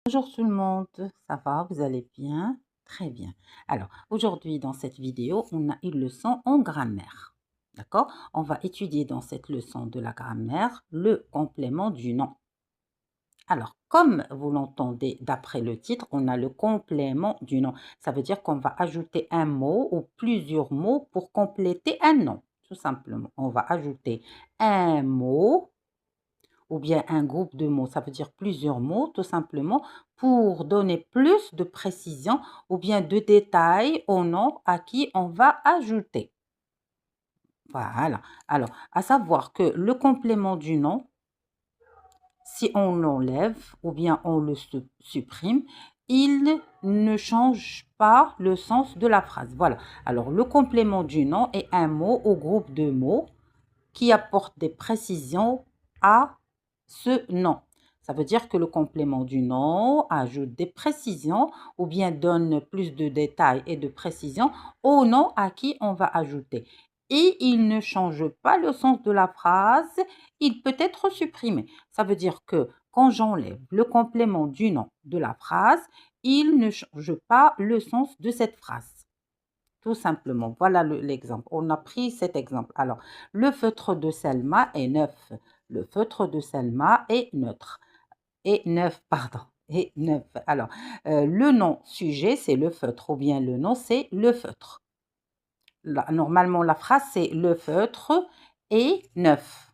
Bonjour tout le monde, ça va, vous allez bien? Très bien. Alors, aujourd'hui, dans cette vidéo, on a une leçon en grammaire. D'accord? On va étudier dans cette leçon de la grammaire le complément du nom. Alors, comme vous l'entendez d'après le titre, on a le complément du nom. Ça veut dire qu'on va ajouter un mot ou plusieurs mots pour compléter un nom, tout simplement. On va ajouter un mot ou bien un groupe de mots, ça veut dire plusieurs mots, tout simplement, pour donner plus de précision ou bien de détails au nom à qui on va ajouter. Voilà. Alors, à savoir que le complément du nom, si on l'enlève ou bien on le supprime, il ne change pas le sens de la phrase. Voilà. Alors, le complément du nom est un mot ou groupe de mots qui apporte des précisions à ce nom. Ça veut dire que le complément du nom ajoute des précisions ou bien donne plus de détails et de précisions au nom à qui on va ajouter. Et il ne change pas le sens de la phrase, il peut être supprimé. Ça veut dire que quand j'enlève le complément du nom de la phrase, il ne change pas le sens de cette phrase. Tout simplement, voilà l'exemple. On a pris cet exemple. Alors, le feutre de Selma est neuf. Le feutre de Selma est neutre. Et neuf, pardon. Et neuf. Alors, le nom sujet, c'est le feutre. Ou bien le nom, c'est le feutre. Là, normalement, la phrase, c'est le feutre est neuf.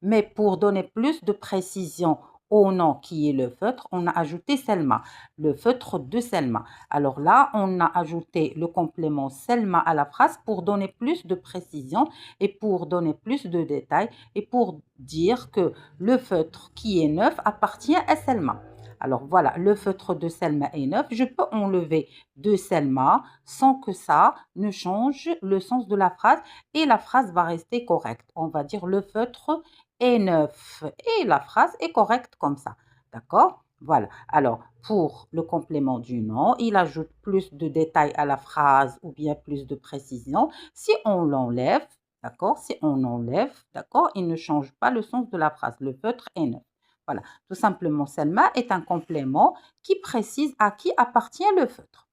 Mais pour donner plus de précision au nom qui est le feutre, on a ajouté Selma, le feutre de Selma. Alors là, on a ajouté le complément Selma à la phrase pour donner plus de précision et pour donner plus de détails et pour dire que le feutre qui est neuf appartient à Selma. Alors voilà, le feutre de Selma est neuf. Je peux enlever de Selma sans que ça ne change le sens de la phrase et la phrase va rester correcte. On va dire le feutre est neuf et la phrase est correcte comme ça. D'accord? Voilà. Alors, pour le complément du nom, il ajoute plus de détails à la phrase ou bien plus de précision. Si on l'enlève, d'accord? Si on enlève, d'accord? Il ne change pas le sens de la phrase. Le feutre est neuf. Voilà. Tout simplement, Selma est un complément qui précise à qui appartient le feutre.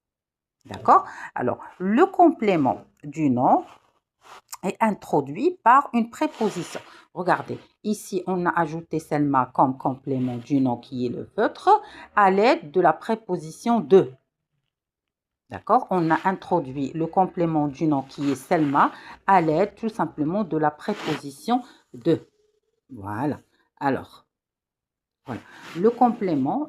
D'accord? Alors, le complément du nom est introduit par une préposition. Regardez, ici, on a ajouté Selma comme complément du nom qui est le feutre à l'aide de la préposition de. D'accord? On a introduit le complément du nom qui est Selma à l'aide tout simplement de la préposition de. Voilà. Alors, voilà. Le complément